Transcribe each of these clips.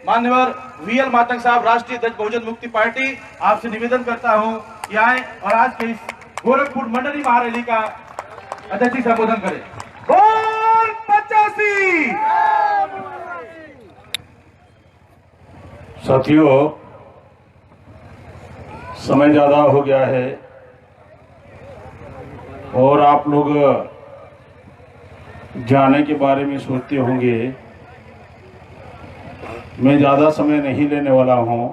मान्यवर वीएल मातंग साहब, राष्ट्रीय अध्यक्ष बहुजन मुक्ति पार्टी, आपसे निवेदन करता हूं कि आए और आज के इस गोरखपुर मंडली महारैली का अध्यक्षी संबोधन करें। बोल 85। साथियों, समय ज्यादा हो गया है और आप लोग जाने के बारे में सोचते होंगे। मैं ज्यादा समय नहीं लेने वाला हूं।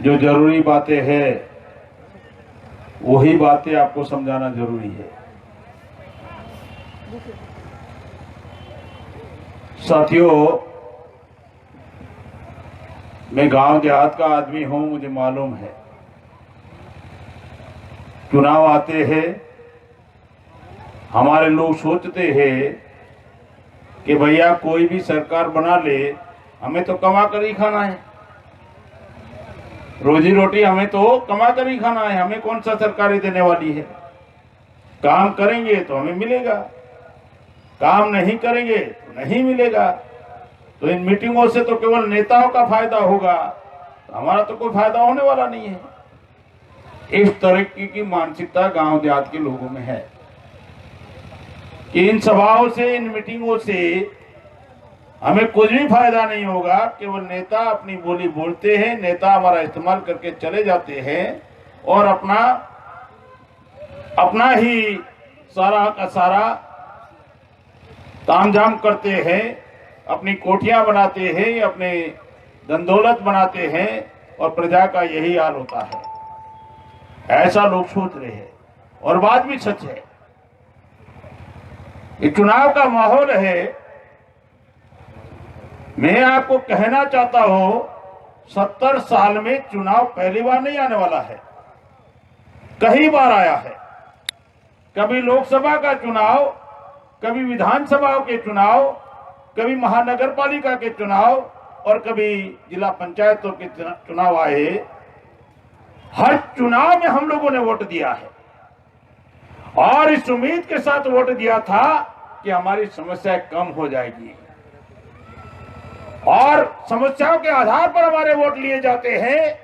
जो जरूरी बातें हैं वही बातें आपको समझाना जरूरी है। साथियों, मैं गांव देहात का आदमी हूं, मुझे मालूम है। चुनाव आते हैं, हमारे लोग सोचते हैं कि भैया कोई भी सरकार बना ले, हमें तो कमा कर ही खाना है, रोजी रोटी हमें तो कमा कर ही खाना है, हमें कौन सा सरकारें देने वाली है। काम करेंगे तो हमें मिलेगा, काम नहीं करेंगे तो नहीं मिलेगा। तो इन मीटिंगों से तो केवल नेताओं का फायदा होगा, तो हमारा तो कोई फायदा होने वाला नहीं है। इस तरह की मानसिकता गांव देहात के लोगों में है कि इन सभाओं से, इन मीटिंगों से हमें कुछ भी फायदा नहीं होगा। केवल नेता अपनी बोली बोलते हैं, नेता हमारा इस्तेमाल करके चले जाते हैं और अपना ही सारा का सारा तामझाम करते हैं, अपनी कोठियां बनाते हैं, अपने धनदौलत बनाते हैं और प्रजा का यही हाल होता है। ऐसा लोग सोच रहे हैं और बात भी सच है। ये चुनाव का माहौल है। मैं आपको कहना चाहता हूं, 70 साल में चुनाव पहली बार नहीं आने वाला है, कई बार आया है। कभी लोकसभा का चुनाव, कभी विधानसभा के चुनाव, कभी महानगर पालिका के चुनाव और कभी जिला पंचायतों के चुनाव आए। हर चुनाव में हम लोगों ने वोट दिया है और इस उम्मीद के साथ वोट दिया था कि हमारी समस्याएं कम हो जाएगी, और समस्याओं के आधार पर हमारे वोट लिए जाते हैं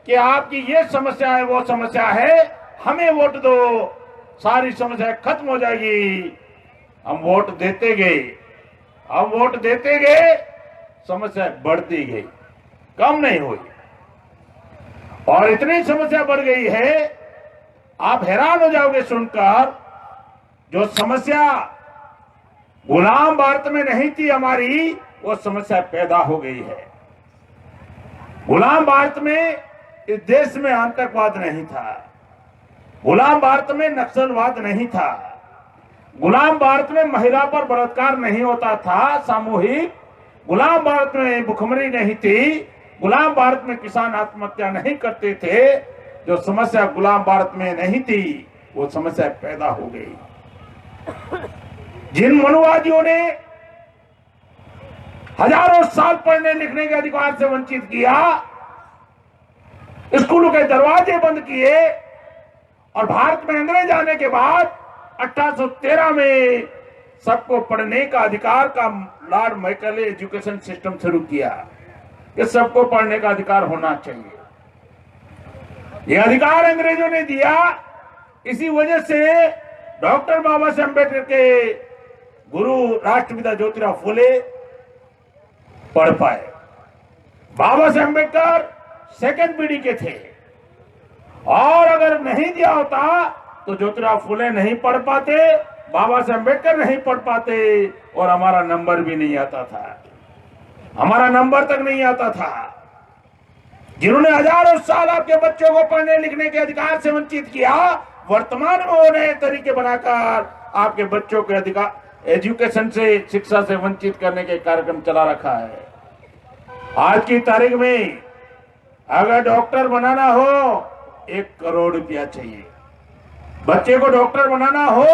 कि आपकी ये समस्या है, वो समस्या है, हमें वोट दो, सारी समस्या खत्म हो जाएगी। हम वोट देते गए, हम वोट देते गए, समस्या बढ़ती गई, कम नहीं हुई। और इतनी समस्या बढ़ गई है, आप हैरान हो जाओगे सुनकर। जो समस्या गुलाम भारत में नहीं थी हमारी, वो समस्या पैदा हो गई है। गुलाम भारत में इस देश में आतंकवाद नहीं था, गुलाम भारत में नक्सलवाद नहीं था, गुलाम भारत में महिला पर बलात्कार नहीं होता था सामूहिक, गुलाम भारत में भुखमरी नहीं थी, गुलाम भारत में किसान आत्महत्या नहीं करते थे। जो समस्या गुलाम भारत में नहीं थी, वो समस्या पैदा हो गई। जिन मनुवादियों ने हजारों साल पढ़ने लिखने के अधिकार से वंचित किया, स्कूलों के दरवाजे बंद किए और भारत में अंग्रेज आने के बाद 1813 में सबको पढ़ने का अधिकार का लॉर्ड मैकले एजुकेशन सिस्टम शुरू किया कि सबको पढ़ने का अधिकार होना चाहिए। यह अधिकार अंग्रेजों ने दिया। इसी वजह से डॉक्टर बाबा साहेब अम्बेडकर के गुरु राष्ट्रपिता ज्योतिराव फुले पढ़ पाए। बाबा साहेब अम्बेडकर सेकंड पीढ़ी के थे और अगर नहीं दिया होता तो ज्योतिराव फुले नहीं पढ़ पाते, बाबा साहेब अम्बेडकर नहीं पढ़ पाते और हमारा नंबर भी नहीं आता था, हमारा नंबर तक नहीं आता था। जिन्होंने हजारों साल आपके बच्चों को पढ़ने लिखने के अधिकार से वंचित किया, वर्तमान में वो नए तरीके बनाकर आपके बच्चों के अधिकार, एजुकेशन से, शिक्षा से वंचित करने के कार्यक्रम चला रखा है। आज की तारीख में अगर डॉक्टर बनाना हो 1 करोड़ रुपया चाहिए, बच्चे को डॉक्टर बनाना हो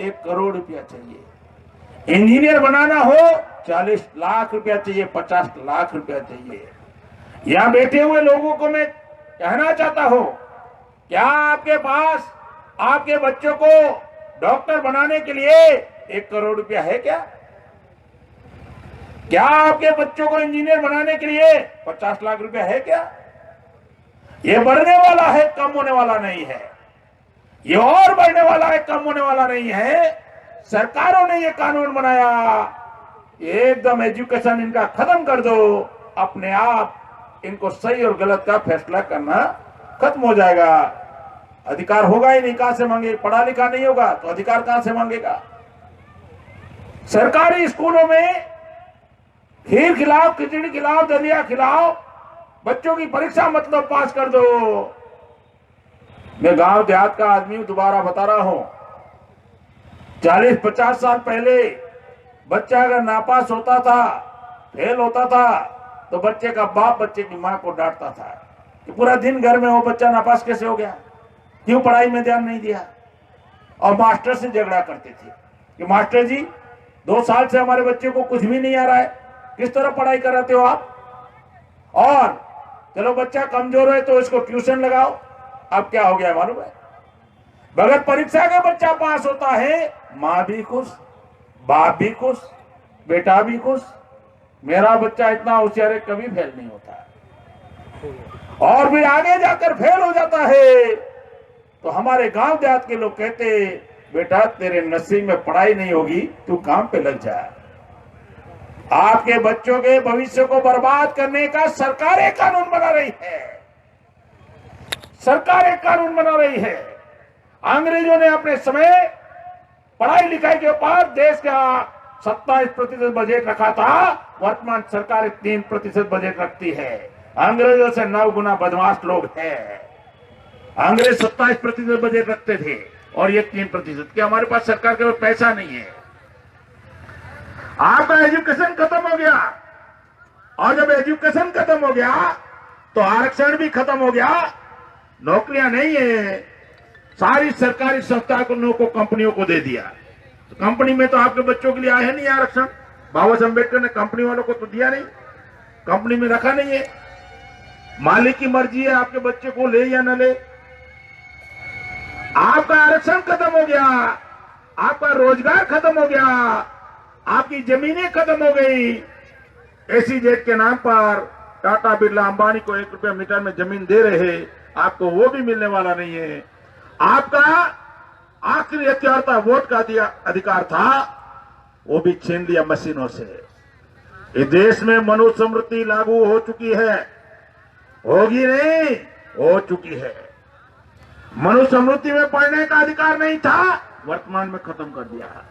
1 करोड़ रुपया चाहिए, इंजीनियर बनाना हो 40 लाख रुपया चाहिए, 50 लाख रुपया चाहिए। यहां बैठे हुए लोगों को मैं कहना चाहता हूं, क्या आपके पास आपके बच्चों को डॉक्टर बनाने के लिए 1 करोड़ रुपया है क्या? क्या आपके बच्चों को इंजीनियर बनाने के लिए 50 लाख रुपया है क्या? ये बढ़ने वाला है, कम होने वाला नहीं है। ये और बढ़ने वाला है, कम होने वाला नहीं है। सरकारों ने ये कानून बनाया, एकदम एजुकेशन इनका खत्म कर दो, अपने आप इनको सही और गलत का फैसला करना खत्म हो जाएगा। अधिकार होगा ही नहीं, कहां से मांगे? पढ़ा लिखा नहीं होगा तो अधिकार कहां से मांगेगा? सरकारी स्कूलों में खीर खिलाओ, खिचड़ी खिलाओ, दलिया खिलाओ, बच्चों की परीक्षा मतलब पास कर दो। मैं गांव देहात का आदमी हूं, दोबारा बता रहा हूं, 40-50 साल पहले बच्चा अगर नापास होता था, फेल होता था, तो बच्चे का बाप बच्चे की मां को डांटता था कि पूरा दिन घर में हो, बच्चा नापास कैसे हो गया, क्यों पढ़ाई में ध्यान नहीं दिया। और मास्टर से झगड़ा करते थे कि मास्टर जी 2 साल से हमारे बच्चे को कुछ भी नहीं आ रहा है, किस तरह पढ़ाई कराते हो आप? और चलो बच्चा कमजोर है तो इसको ट्यूशन लगाओ। अब क्या हो गया मालूम है? बगैर परीक्षा के बच्चा पास होता है, मां भी खुश, बाप भी खुश, बेटा भी खुश। मेरा बच्चा इतना होशियार है, कभी फेल नहीं होता। और भी आगे जाकर फेल हो जाता है तो हमारे गांव देहात के लोग कहते, बेटा तेरे नसीब में पढ़ाई नहीं होगी, तू काम पे लग जा। आपके बच्चों के भविष्य को बर्बाद करने का सरकार एक कानून बना रही है, सरकार एक कानून बना रही है। अंग्रेजों ने अपने समय पढ़ाई लिखाई के ऊपर देश का 27% बजट रखा था, वर्तमान सरकार 3% बजट रखती है। अंग्रेजों से 9 गुना बदमाश लोग हैं। अंग्रेज 27% बजट रखते थे और ये 3%। क्या हमारे पास सरकार के पास पैसा नहीं है? आपका एजुकेशन खत्म हो गया, और जब एजुकेशन खत्म हो गया तो आरक्षण भी खत्म हो गया, नौकरियां नहीं है, सारी सरकारी संस्थाओं को कंपनियों को दे दिया। तो कंपनी में तो आपके बच्चों के लिए आया नहीं आरक्षण। बाबा साहब अम्बेडकर ने कंपनी वालों को तो दिया नहीं, कंपनी में रखा नहीं है। मालिक की मर्जी है आपके बच्चे को ले या न ले। आपका आरक्षण खत्म हो गया, आपका रोजगार खत्म हो गया, आपकी जमीनें खत्म हो गई। एसीजेड के नाम पर टाटा बिरला अंबानी को 1 रुपया मीटर में जमीन दे रहे, आपको वो भी मिलने वाला नहीं है। आपका आखिरी हथियार था, वोट का अधिकार था, वो भी छीन लिया मशीनों से। इस देश में मनुस्मृति लागू हो चुकी है, होगी नहीं, हो चुकी है। मनुस्मृति में पढ़ने का अधिकार नहीं था, वर्तमान में खत्म कर दिया।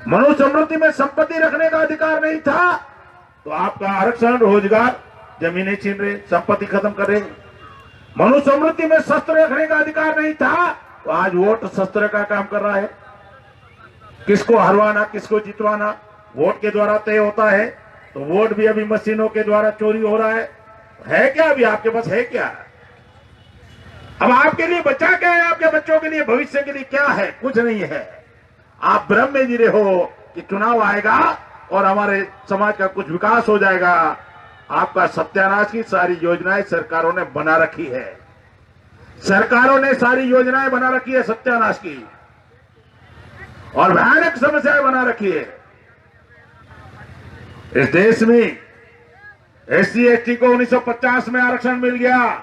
मनुस्मृति में संपत्ति रखने का अधिकार नहीं था, तो आपका आरक्षण, रोजगार, जमीनें छीन रहे, संपत्ति खत्म कर रहे। मनुस्मृति में शस्त्र रखने का अधिकार नहीं था, तो आज वोट शस्त्र का काम कर रहा है। किसको हरवाना, किसको जितवाना, वोट के द्वारा तय होता है। तो वोट भी अभी मशीनों के द्वारा चोरी हो रहा है क्या? अभी आपके पास है क्या? अब आपके लिए बचा क्या है? आपके बच्चों के लिए, भविष्य के लिए क्या है? कुछ नहीं है। आप भ्रम में जी रहे हो कि चुनाव आएगा और हमारे समाज का कुछ विकास हो जाएगा। आपका सत्यानाश की सारी योजनाएं सरकारों ने बना रखी है, सरकारों ने सारी योजनाएं बना रखी है सत्यानाश की, और भयानक समस्याएं बना रखी है। इस देश में SC ST को 1950 में आरक्षण मिल गया,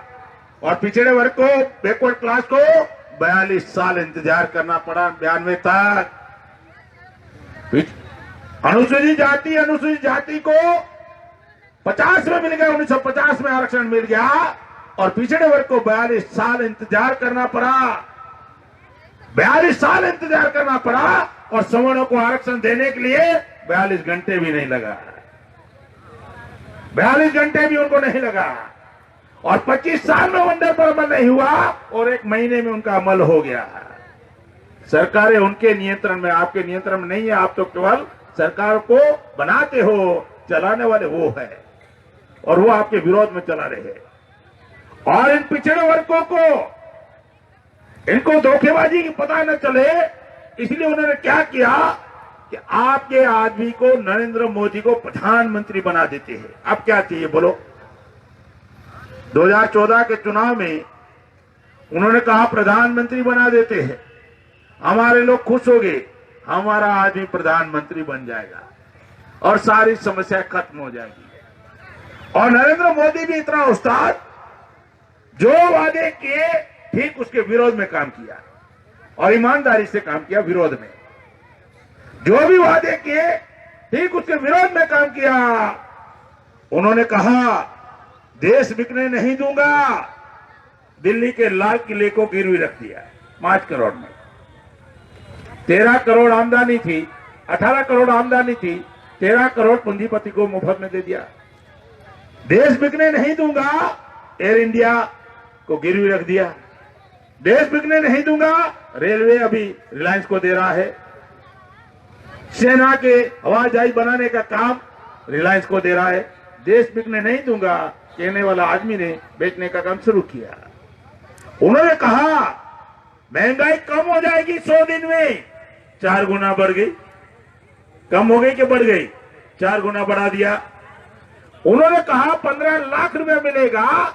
और पिछड़े वर्ग को, बैकवर्ड क्लास को 42 साल इंतजार करना पड़ा 92 तक। अनुसूचित जाति को 50 में मिल गया, 1950 में आरक्षण मिल गया, और पिछड़े वर्ग को 42 साल इंतजार करना पड़ा। 42 साल इंतजार करना पड़ा, और सवर्णों को आरक्षण देने के लिए 42 घंटे भी नहीं लगा। 42 घंटे भी उनको नहीं लगा, और 25 साल में वंडर पर अमल नहीं हुआ, और 1 महीने में उनका अमल हो गया। सरकारें उनके नियंत्रण में, आपके नियंत्रण में नहीं है। आप तो केवल सरकार को बनाते हो, चलाने वाले वो है, और वो आपके विरोध में चला रहे हैं। और इन पिछड़े वर्गों को, इनको धोखेबाजी की पता न चले, इसलिए उन्होंने क्या किया कि आपके आदमी को, नरेंद्र मोदी को प्रधानमंत्री बना देते हैं। अब क्या चाहिए बोलो? 2014 के चुनाव में उन्होंने कहा प्रधानमंत्री बना देते हैं, हमारे लोग खुश हो गए, हमारा आदमी प्रधानमंत्री बन जाएगा। और सारी समस्या खत्म हो जाएगी। और नरेंद्र मोदी भी इतना उस्ताद, जो वादे किए ठीक उसके विरोध में काम किया और ईमानदारी से काम किया। विरोध में जो भी वादे किए ठीक उसके विरोध में काम किया। उन्होंने कहा देश बिकने नहीं दूंगा, दिल्ली के लाल किले को गिरवी रख दिया 5 करोड़ में। 13 करोड़ आमदनी थी, 18 करोड़ आमदनी थी, 13 करोड़ पूंजीपति को मुफ्त में दे दिया। देश बिकने नहीं दूंगा, एयर इंडिया को गिरवी रख दिया। देश बिकने नहीं दूंगा, रेलवे अभी रिलायंस को दे रहा है। सेना के हवाई जहाज बनाने का काम रिलायंस को दे रहा है। देश बिकने नहीं दूंगा कहने वाला आदमी ने बेचने का काम शुरू किया। उन्होंने कहा महंगाई कम हो जाएगी 100 दिन में, 4 गुना बढ़ गई। कम हो गई कि बढ़ गई? 4 गुना बढ़ा दिया। उन्होंने कहा 15 लाख रुपया मिलेगा,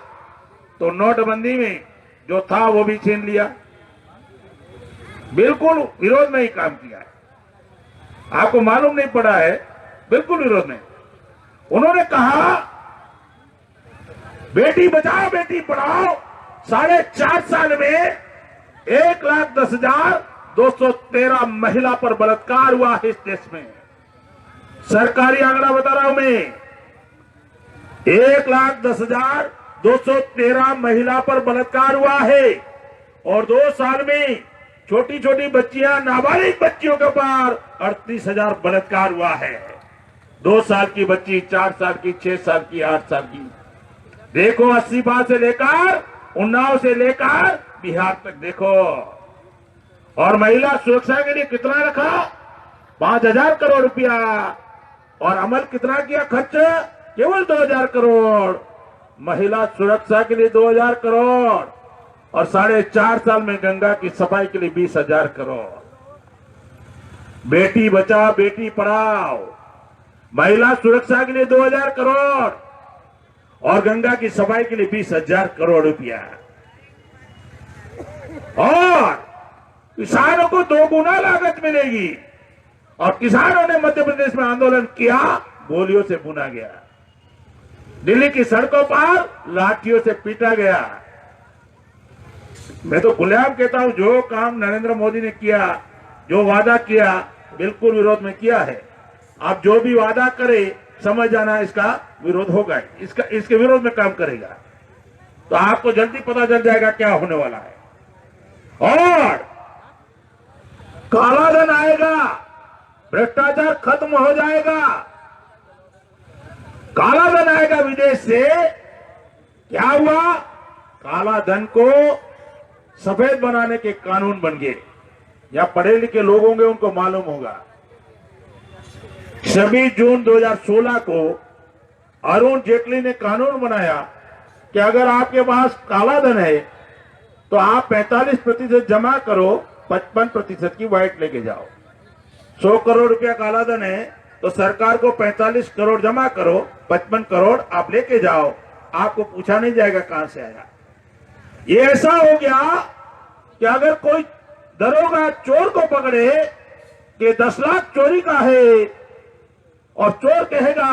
तो नोटबंदी में जो था वो भी छीन लिया। बिल्कुल विरोध में ही काम किया है, आपको मालूम नहीं पड़ा है, बिल्कुल विरोध में। उन्होंने कहा बेटी बचाओ बेटी पढ़ाओ, 4.5 साल में 1,10,213 महिला पर बलात्कार हुआ है इस देश में। सरकारी आंकड़ा बता रहा हूं मैं, 1,10,213 महिला पर बलात्कार हुआ है। और 2 साल में छोटी छोटी बच्चियां, नाबालिग बच्चियों के ऊपर 38,000 बलात्कार हुआ है। 2 साल की बच्ची, 4 साल की, 6 साल की, 8 साल की। देखो 80 बार से लेकर उन्नाव से लेकर बिहार तक देखो। और महिला सुरक्षा के लिए कितना रखा? 5,000 करोड़ रुपया। और अमल कितना किया खर्च? केवल 2,000 करोड़। महिला सुरक्षा के लिए 2,000 करोड़ और 4.5 साल में गंगा की सफाई के लिए 20,000 करोड़। बेटी बचाओ बेटी पढ़ाओ, महिला सुरक्षा के लिए 2,000 करोड़ और गंगा की सफाई के लिए 20,000 करोड़ रुपया। और किसानों को 2 गुना लागत मिलेगी। और किसानों ने मध्य प्रदेश में आंदोलन किया, गोलियों से भुना गया। दिल्ली की सड़कों पर लाठियों से पीटा गया। मैं तो खुलेआम कहता हूं, जो काम नरेंद्र मोदी ने किया, जो वादा किया, बिल्कुल विरोध में किया है। आप जो भी वादा करे समझ जाना इसका विरोध होगा, इसके विरोध में काम करेगा, तो आपको जल्दी पता चल जाएगा क्या होने वाला है। और काला धन आएगा, भ्रष्टाचार खत्म हो जाएगा। काला धन आएगा विदेश से। क्या हुआ? काला धन को सफेद बनाने के कानून बन गए। या पढ़े लिखे लोग होंगे उनको मालूम होगा। 26 जून 2016 को अरुण जेटली ने कानून बनाया कि अगर आपके पास काला धन है तो आप 45% जमा करो, 55% की वाइट लेके जाओ। 100 करोड़ रुपया काला धन है तो सरकार को 45 करोड़ जमा करो, 55 करोड़ आप लेके जाओ, आपको पूछा नहीं जाएगा कहां से आया। ये ऐसा हो गया कि अगर कोई दरोगा चोर को पकड़े कि 10 लाख चोरी का है और चोर कहेगा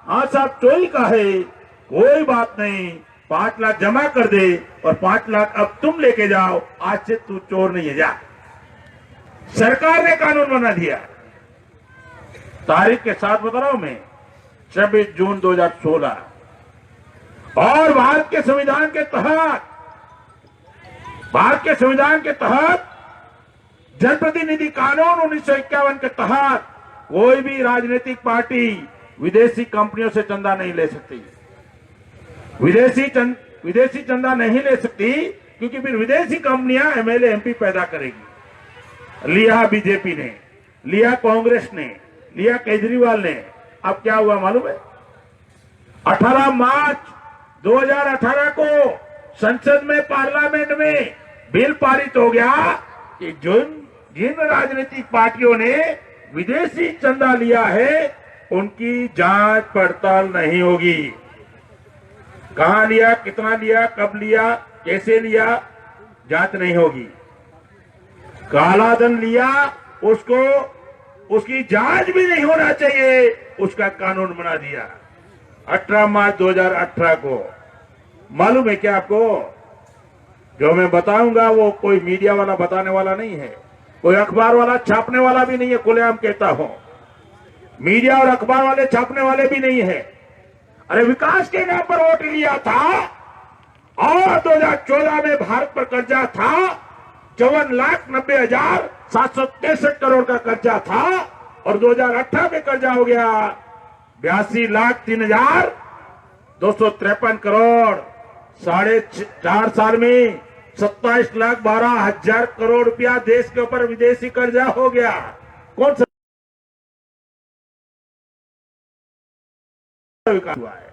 हाँ साहब चोरी का है, कोई बात नहीं, 5 लाख जमा कर दे और 5 लाख अब तुम लेके जाओ, आज से तू चोर नहीं है, जा। सरकार ने कानून बना दिया। तारीख के साथ बता रहा हूं मैं, 26 जून 2016। और भारत के संविधान के तहत जनप्रतिनिधि कानून 1951 के तहत कोई भी राजनीतिक पार्टी विदेशी कंपनियों से चंदा नहीं ले सकती। विदेशी चंदा नहीं ले सकती क्योंकि फिर विदेशी कंपनियां एमएलए एमपी पैदा करेगी। लिया बीजेपी ने, लिया कांग्रेस ने, लिया केजरीवाल ने। अब क्या हुआ मालूम है? 18 मार्च 2018 को संसद में, पार्लियामेंट में बिल पारित हो गया कि जिन राजनीतिक पार्टियों ने विदेशी चंदा लिया है उनकी जांच पड़ताल नहीं होगी। कहां लिया, कितना लिया, कब लिया, कैसे लिया, जांच नहीं होगी। काला धन लिया उसको उसकी जांच भी नहीं होना चाहिए, उसका कानून बना दिया 18 मार्च 2018 को। मालूम है क्या आपको? जो मैं बताऊंगा वो कोई मीडिया वाला बताने वाला नहीं है, कोई अखबार वाला छापने वाला भी नहीं है, खुलेआम कहता हूं। मीडिया और अखबार वाले छापने वाले भी नहीं है। अरे विकास के नाम पर वोट लिया था और 2014 में भारत पर कर्जा था 54,90,763 करोड़ का कर्जा था और 2018 में कर्जा हो गया 82,03,253 करोड़। 4.5 साल में 27,12,000 करोड़ रुपया देश के ऊपर विदेशी कर्जा हो गया। कौन सा विकास हुआ है?